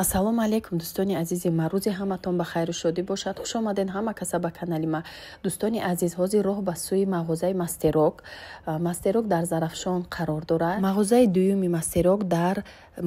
Ассалому алейкум дӯстони азизи ма, рӯзи ҳаматон ба хайру шодӣ бошад. Хуш омаден ҳама каса ба канали ма. Дӯстони азиз, ҳозир роҳ ба сӯи мағозаи Мастерок. Мастерок дар Зарафшон қарор дорад. Мағозаи дуюми Мастерок дар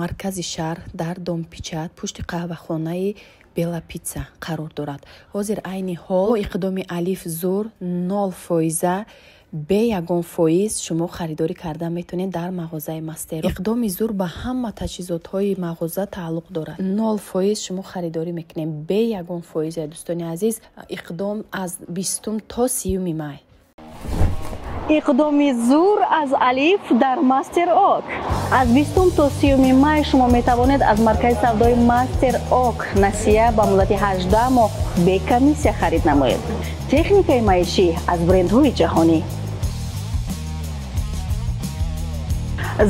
маркази шаҳр, дар Домпичат, пушти қаҳвахонаи Бела Питса қарор дорад. Ҳозир айни ҳол бо иқдоми Алиф Зур 0% бе ягон фоиз шумо харидорӣ карда метавонед дар мағозаи Мастерок. Иқдоми зур ба ҳама таҷҳизотҳои мағоза тааллуқ дорад. 0% шумо харидорӣ мекунед бе ягон фоиз. Дӯстони азиз, иқдом аз 20 то 30 май. иқдоми зур аз Алиф дар Мастерок. аз 20 то 30 май шумо метавонед аз маркази савдои Мастерок насия ба муддати 18 моҳ бе комиссия харид намоед. Техникаи маишӣ аз брендҳои ҷаҳонӣ,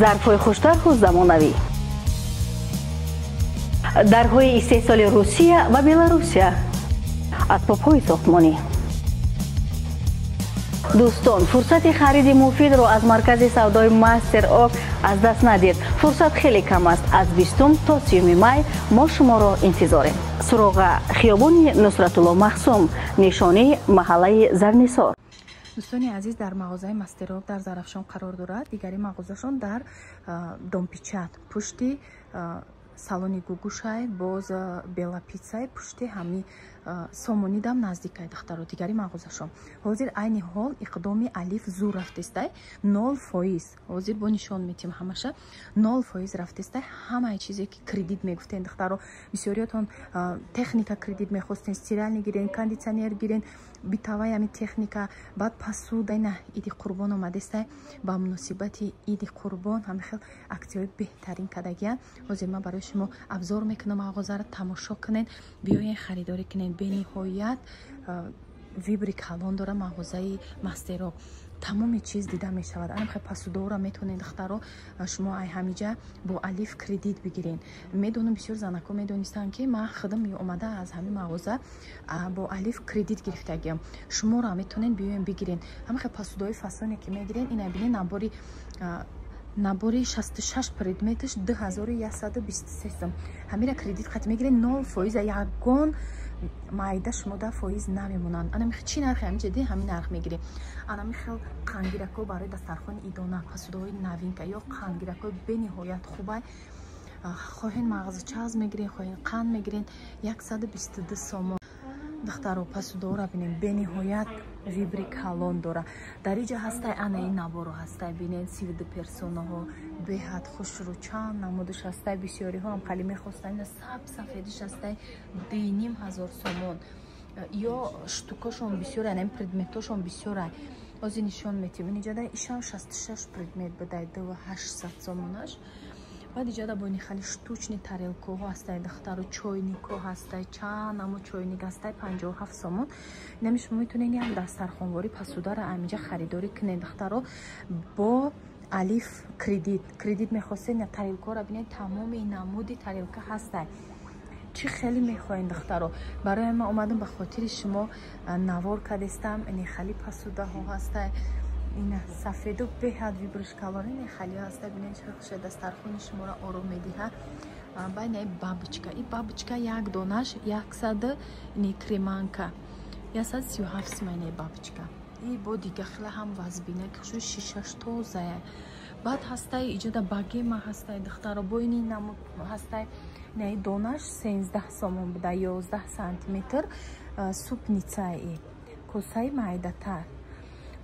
зарфҳои хуштарху замонавӣ, дарҳои истеҳсоли Русия ва Беларусия, асбобҳои сохтмонӣ. дӯстон, фурсати хариди муфидро аз маркази савдои Мастерок аз даст надед. Фурсат хеле кам аст. аз 20 то 30 май мо шуморо интизорем. суроға хиёбони Нусратулло Махсум, нишони маҳаллаи Зарнисор. дӯстони азиз, дар мағозаи Мастерок дар Зарафшон қарор дорад. дигари мағозашон дар Домпичат, пушти салони Гугушай, боз Бела Питсай, пушти ҳами Сомонидам наздикай дахтаро. дигари мағозашон ҳозир айни ҳол иқдоми Алиф Зур рафтестай 0%. ҳозир бо нишон метим ҳамаша 0% рафтестай. ҳамаи чизе ки кредит мегуфтен дахтаро, бисёриётон техника кредит мехостен, стиральни гирен, кондитсионер гирен, битавай ами техника, баъд пасудайна иди қурбон омадестай. ба муносибати иди қурбон ҳами хел аксияҳои беҳтарин кадагиян. ҳозир ман барои шумо абзор мекунам, мағозаро тамошо кунед, биёен харидорӣ кунед. бениҳоят вибри калон дора мағозаи Мастерок. тамоми чиз дида мешавад. анамхе пасудора метавонед дахтаро шумо ай ҳамиҷа бо Алиф кредит бигирен. медонам бисёр занако медонистанд ки ман худам омада аз ҳами мағоза бо Алиф кредит гирифтагиам. шуморо метавонед биёен бигирен. ҳамахе пасудои фасоне ки мегирен, ина бинед набори 66 предметаш 2123 сом. ҳамира кредит хат мегирен 0%. ягон майда шумо да фоиз намемонанд. ана михел чи нархи ҳамин ҷади ҳамин нарх мегирем. ана михел қангирако барои дастархони идона, пасудои новинка ё қангирако бениҳоят хубай. хоҳен мағза чаз мегирен, хоҳен қанд мегирен 122 сомон. дахтаро пасудора бинем бениҳоят вибри калон дора. дар иҷа ҳастай ана ин наборо ҳастай бинен сивиду персонаҳо беҳад хушру чанд намудаш ҳастай. бисёриҳо ҳам қали мехостанд сафедиш ҳастай 2500 сомон ё штукошон бисёрай, ин предметошон бисёрай. ҳозир нишон метим ин иҷада ишам 66 предмет бидай 2800 сомонаш. баъд иҷада бо нихали штучни тарелкоҳо ҳастай дахтаро, чойникҳо ҳастай, чанд намо чойник ҳастай 57 сомон. инами шумо метавонед як дастархонвори пасудара амиҷа харидорӣ кунед дахтаро бо Алиф кредит мехостед. тарелкаро бинед, тамоми намуди тарелка ҳастай. чӣ хеле мехоҳед дахтаро? барои ман омадам ба хотири шумо навор кадестам. нихали пасудаҳо ҳастай, ина сафеду беҳад вибришкалони нихали ҳастай. бинед чӣ дастархони шуморо ором медиҳад. байна бабочка, и бабочка як донаш 100 ини креманка 137 сомон бабочка. и бо дига хела ҳам вазбина ки хуш шишаш тозая. баъд ҳастай иҷода багема ҳастай дахтаро, бо ини намуд ҳастай. не донаш 13 сомон буда 11 сантиметр супницаи косаи майдатар.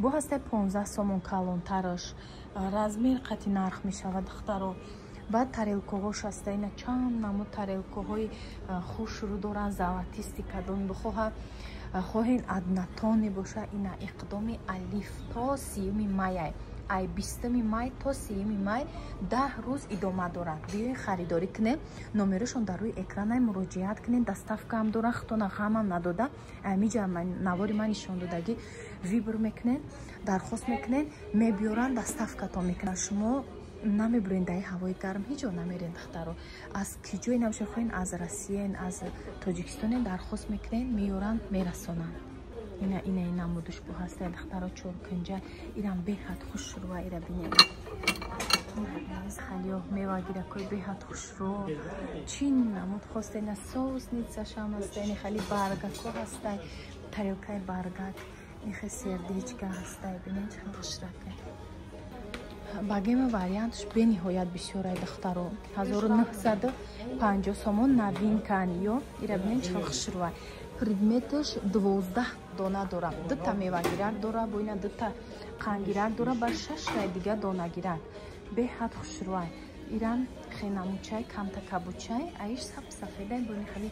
бо ҳастай 15 сомон калонтараш. размер қати нарх мешавад дахтаро. баъд тарелкаҳош ҳастай, ина чанд намуд тарелкаҳои хушрӯ доранд, золотисти кадом бихоҳад. хоҳен аднатони боша. ина иқдоми Алиф то 30 май, ай 20 май то 30 май 10 рӯз идома дорад. биёед харидорӣ кунед. номерашон дар рӯи экрана муроҷиат кунед. доставка ҳам дорад, хитона ҳамам надода. амиҷа навори ман нишон додагӣ вибр мекунед, дархост мекунед, мебиёранд, доставкато мекунад. шумо намебурен дар ҳавои гарм ҳеҷ ҷо намерен дахтаро. аз ки ҷои намешохоен, аз Россияен, аз Тоҷикистоне дархост мекунед, меёранд, мерасонанд. ина намудуш бо ҳастай дахтаро чоркунҷа. инам беҳад хушрӯа ира бинед. خیلی میوه‌گیرکوی بهت خوشرو چین نمود خواسته نه سس نیست شام است این خیلی برگکو هسته تریوکای برگک این خیلی سردیچکا هسته ببینید چند خوشرکه багема вариантш бениҳоят бисёрай духтаро 1950 сомон новинкан ё ира бинед чанд хушрӯай предметаш 12 дона дора дута мевагирак дора бо ина дута қангирак дора ба 6 рай дига донагирак беҳад хушрӯай иран хенамучай камтакабучай аиш сафедай бо ин хали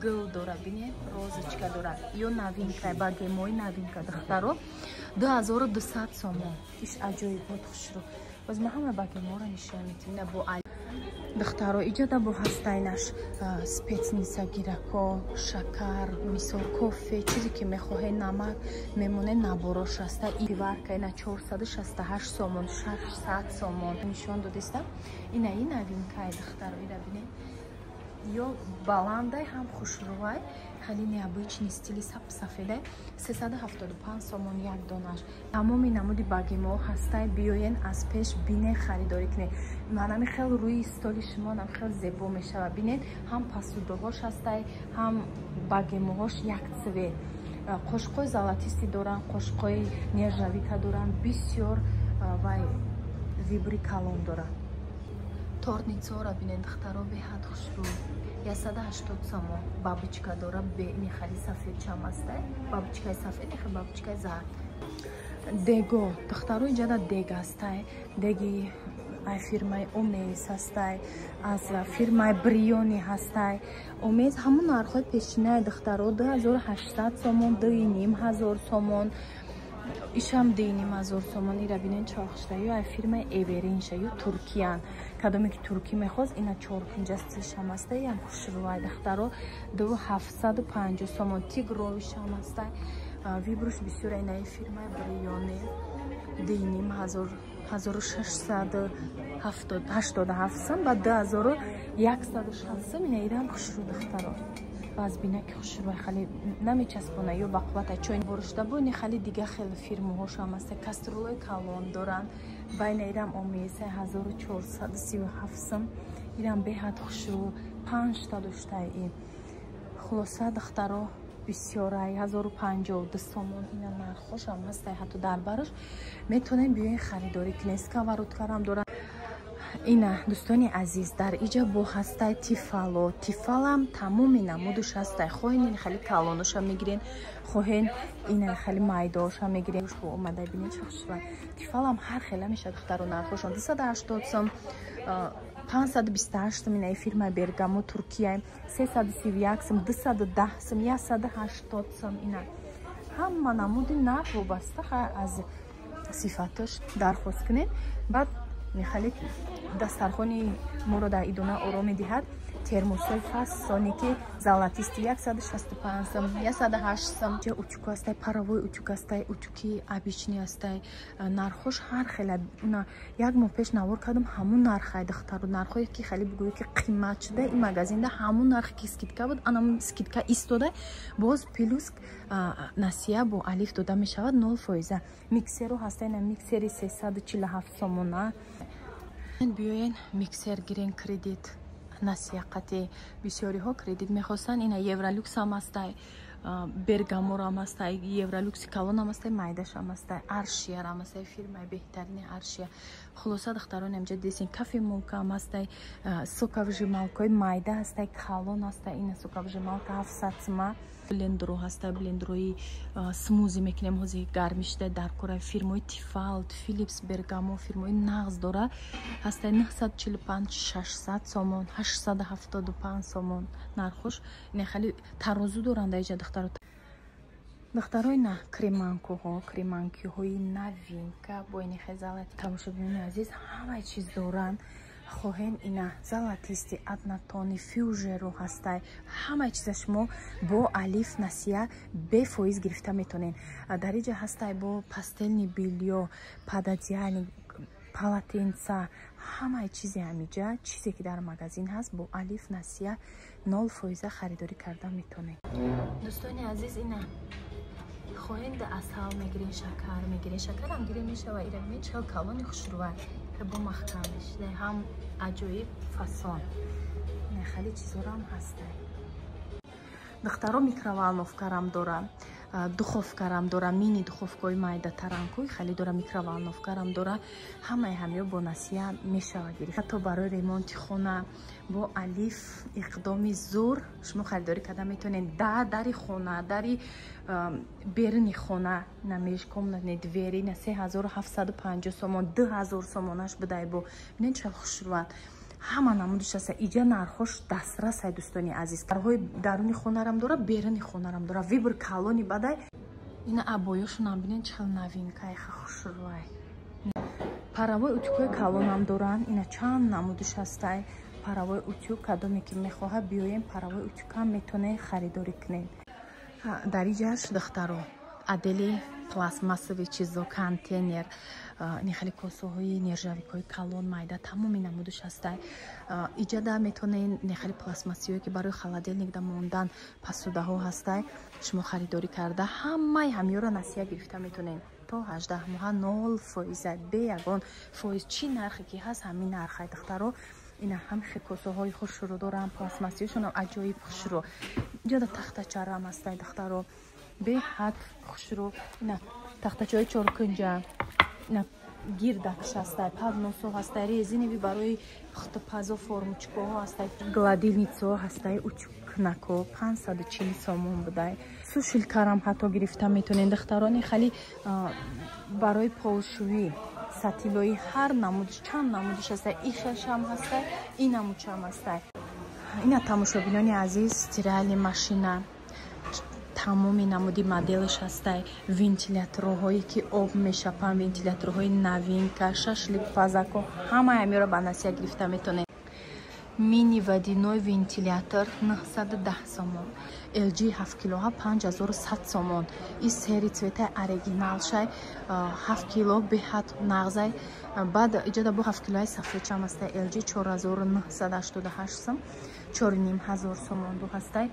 гул дора бинед розочка дора ё новинкай багемои новинка духтаро 2200 сомон иш аҷоибот хушрӯ باز ما همه باقی مورا نشون میدیم نه با دخترها ایجاده با هستینش سپیت نیسا گیرکو شکر میسور کافه چیزی که میخواه نمک میمونه نباراش هسته این ورکه اینا 468 سومون 600 سومون نشون دادستم اینا این نوین که دخترها اینا بینه یا баландай ҳам хушрӯай хеле необычный стили сафеда 375 сомон як донаш тамоми намуди багимо ҳастай биёен аз пеш бине харидорӣ кунед манами хеле рӯи столи шумо нам хеле зебо мешава бинед ҳам пасудоҳош ҳастай ҳам багимоҳош як цвет қошқои золотисти доран қошқои нержавика доран бисёр вай вибри калон доран торницора бинед духтаро беҳад хушрӯ 180 сомон бабочка дора беини хали сафед чам аста бабочкаи сафед нехе бабочкаи зард дего духтаро иҷада дег астай деги ай фирмаи умез ҳастай аз фирмаи бриони ҳастай умез ҳамун нархҳои пешинаи духтаро 2800 сомон 2500 сомон ишам 2500 сомон ира бинен чохшта ё ай фирмаи эверинша ё туркиян кадоме ки туркӣ мехост ина 450 шам аста ям хушрӯай духтаро 2750 сомон тигрови шам аста вибруш бисёра ина ай фирмаи бриони 1687 сом ба 2160 сом ина ирам хушрӯ духтаро баъз бина ки хушрӯй хали намечаспона ё бақуввата чой боришда бо ини хали дига хеле фирмаҳошам аста каструлои калон доран байна ирам омеса 1437 сом ирам беҳад хушрӯ 5 та доштаи ин хулоса духтаро бисёрай 1052 сомон ина нархошам ҳастай ҳатто дар бараш метонем биёен харидорӣ кунем сковородкарам доран ина дӯстони азиз дар иҷа бо ҳастай тифало тифалам тамоми намудуш ҳастай хоҳен ин хали калоноша мегирен хоҳен ина хали майдооша мегирен шо омадай бинед чахшва тифалам ҳар хела меша духтаро нархошон 280 сом 528 сом ина фирмаи бергамо туркия 331 сом 210 сом 180 сом ина ҳама намуди нарх вобаста аз сифаташ дархост кунед баъд мехалик дастархони моро дар идона ором медиҳад термосои фасоники золотисти 165 сом 108 сом утюк астай паровой утюк астай утюки обични астай нархош ҳар хела уна як моҳ пеш навор кардам ҳамун нархай духтаро нархое ки хали бигӯӣ ки қимат шуда ин магазинда ҳамун нархи ки скидка буд анам скидка истода боз плюс насия бо алиф дода мешавад 0% миксеро ҳастай на миксери 347 сомона биёен миксер гирен кредит насиақати бисёриҳо кредит мехостанд ина евролюксам астай бергаморам астай евролюкси калонам астай майдашам астай аршиярам астай фирмаи беҳтарини аршия хулоса духтарони амҷа десин кафе молкаам астай соковжималкои майда астай калон астай ина соковжималка 700 сма блендро ҳастай блендрои смузи мекунем ҳози гармишда дар кораи фирмои тифалт филипс бергамо фирмои нағз дора ҳастай 945 600 сомон 875 сомон нархош ина хали тарозу доранда иҷа духтарои на креманкоҳо креманкиҳои новинка бо ини хезалати тамошобинони азиз ҳамаи чиз доранд хоҳен ина золотисти аднатони фюжеро ҳастай ҳамаи чиза шумо бо алиф насия бефоиз гирифта метонен дар иҷа ҳастай бо пастелни бильё пададиани палатенца ҳамаи чизи ҳамиҷа чизе ки дар магазин ҳаст бо алиф насия 0% харидорӣ карда метонед дӯстони азиз ина хоҳен да асал мегирен шакар мегирен шакарам гирем мешава ира бинед чал калони хушрӯвай бо махкамеш ҳам аҷоиб фасон хеле чизорам ҳастад. духтаро микроволновкарам дора, духовкарам дора, мини духовкаи майда таранкуй хеле дора, микроволновкарам дора. ҳамаи ҳамё бо насия мешавад гирифт. ҳатто барои ремонти хона бо алиф иқдоми зур шумо харидорӣ карда метавонед. дари хона, дари беруни хона намеш комнатни двери на 3750 сомон, 2000 сомонаш будай бо бинед чӣ хушрӯад. ҳама намудиш аста иҷа нархош дастрас ай дӯстони азиз. дарҳои даруни хонарам дора, беруни хонарам дора. вибр калони бадай ина абоёшонам бинед чӣ хел новинкаи хушрӯай. паравои утюкои калонам доран. ина чанд намудиш астай паравои утюк. кадоме ки мехоҳад биёем паравои утюкам метонед харидорӣ кунед. дар иҷаш духтаро адели пластмассови чизо контейнер нехали косаҳои нержавикҳои калон майда тамоми намудаш ҳастай. иҷада метонед нехали пластмассиҳое ки барои холодильникда мондан посудаҳо ҳастай шумо харидорӣ карда ҳамаи ҳамёро насия гирифта метонед. то 18 моҳа 0% бе ягон фоиз. чӣ нархе ки ҳаст ҳамин нархай духтаро. ина ҳамихе косаҳои хушрӯ дорам, пластмассиҳошонам аҷоиб хушрӯ. иҷода тахтачарам ҳастай духтаро беҳад хушрӯ. ина тахтачаҳои чоркунҷа, ина гирдакш ҳастай, подносо ҳастай, резинови барои пухтупазо формучкаҳо ҳастай, гладильницаҳо ҳастай, утюкнако 540 сомон будай. сушилкарам ҳатто гирифта метонед духтарони хали барои полшӯӣ сатилои ҳар намудиш чанд намудиш ҳастай. ихешам ҳастай, инамучам ҳастай. ина тамошобинони азиз стиральни машина тамоми намуди моделш ҳастай. вентиляторҳое ки об мешапанд, вентиляторҳои новинка, шашликпазако ҳамаи ҳамёро ба насия гирифта метонед. мини водяной вентилятор 910 сомон. LG 7 килоҳа 5100 сомон. ин сери цветаи оригиналшай 7 кило беҳад нағзай. баъд иҷода бо 7 килоҳаи сафедшам ҳастай. LG 4988 сом, 4500 сомон ду ҳастай.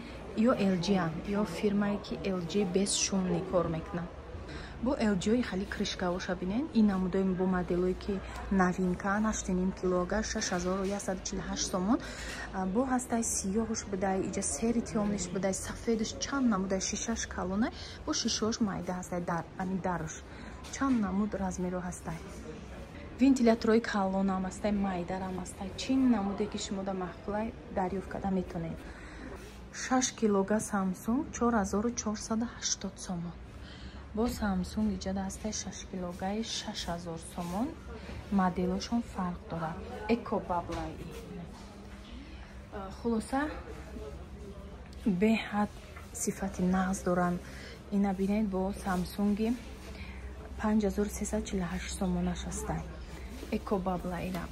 ё LG ам ё фирмае ки LG без шумни кор мекунад. бо LG-ои хали кришкавоша бинед. ин намудои бо моделое ки новинкан 8,5 килога 6148 сомон. бо ҳастай сиёҳуш будай, иҷа сери тёмниш будай, сафедуш чанд намудай шишаш калонай, бо шишаош майда ҳастай. даруш чанд намуд размеро ҳастай. вентиляторои калонам ҳастай, майдарам ҳастай. чин намуде ки шумо да маҳқулай дарёфт карда метонед. 6 килога Samsung 4480 сомон. бо Samsung иҷода ҳастай 6 килогаи 6000 сомон. моделошон фарқ дорад. экобаблаи хулоса беҳад сифати нағз доранд. ина бинед бо Samsung 5348 сомонаш ҳастай. экобаблаира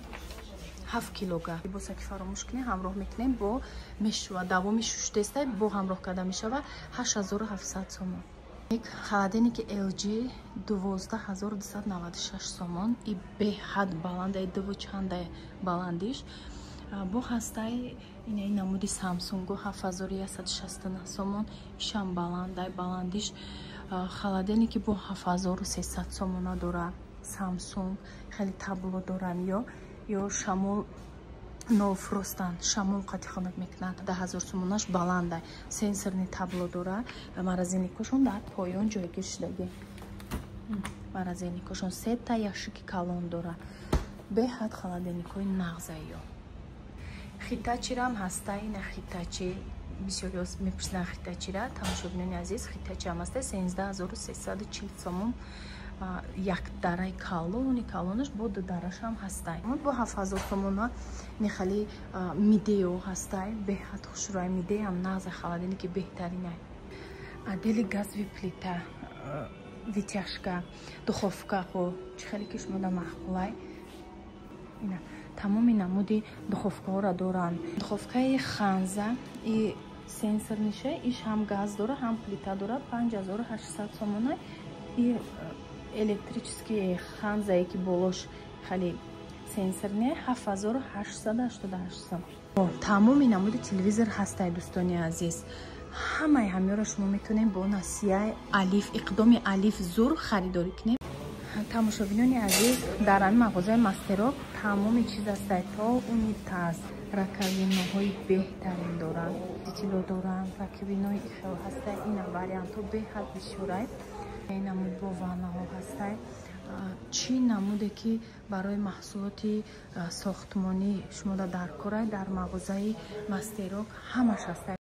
7 килога. либоса ки фаромӯш кунем ҳамроҳ мекунем бо мешава давоми шуштестай бо ҳамроҳ карда мешава 8700 сомон. холодильники LG 12296 сомон. и беҳад баландай дуву чандай баландиш. бо ҳастай ина намуди Samsung 7169 сомон. ишам баландай баландиш. холодильники бо 7300 сомона дора Samsung. хеле табло дорам ё шамол нофростан шамол қати хонак мекунад 10000 сомонаш баландай. сенсорни табло дора. морозильникошон дар поён ҷойгир шудаги. морозильникошон сета яшики калон дора. беҳад холодильникои нағзаё. хитачирам ҳастай. ина хитачи бисёр мепурсидан хитачира. тамошобинони азиз хитачи ҳам ҳастай 13340 сомон. як дараи калонаш бо ду дарашам ҳастай. бо 7000 сомона нехали мидео ҳастай. беҳад хушрӯай мидеам нағза холодильники беҳтаринай. адели газви плита, витяшка, духовкаҳо чӣ хеле ки шумо да маҳқулай. ина тамоми намуди духовкаҳоро доранд. духовкаи ханза и сенсорниша иш ҳам газ дора, ҳам плита дора 5800 сомона. и электрический ханзае ки болош хали сенсорне 7888 сом. тамоми намуди телевизор ҳастай дӯстони азиз. ҳамаи ҳамёро шумо метонед бо насияи алиф иқдоми алиф зур харидорӣ кунед. тамошобинони азиз, дар ин мағозаи Мастерок тамоми чиз аст, то унитаз, раковинаҳои беҳтарин доранд, дитило доранд, раковинаҳои ихел ҳаста, ина вариантҳо беҳад бисёрай. Намуд бо ваннаҳо ҳастай, чӣ намуде ки барои маҳсулоти сохтмонӣ шумо дар корай дар мағозаи Мастерок ҳамаш ҳастай.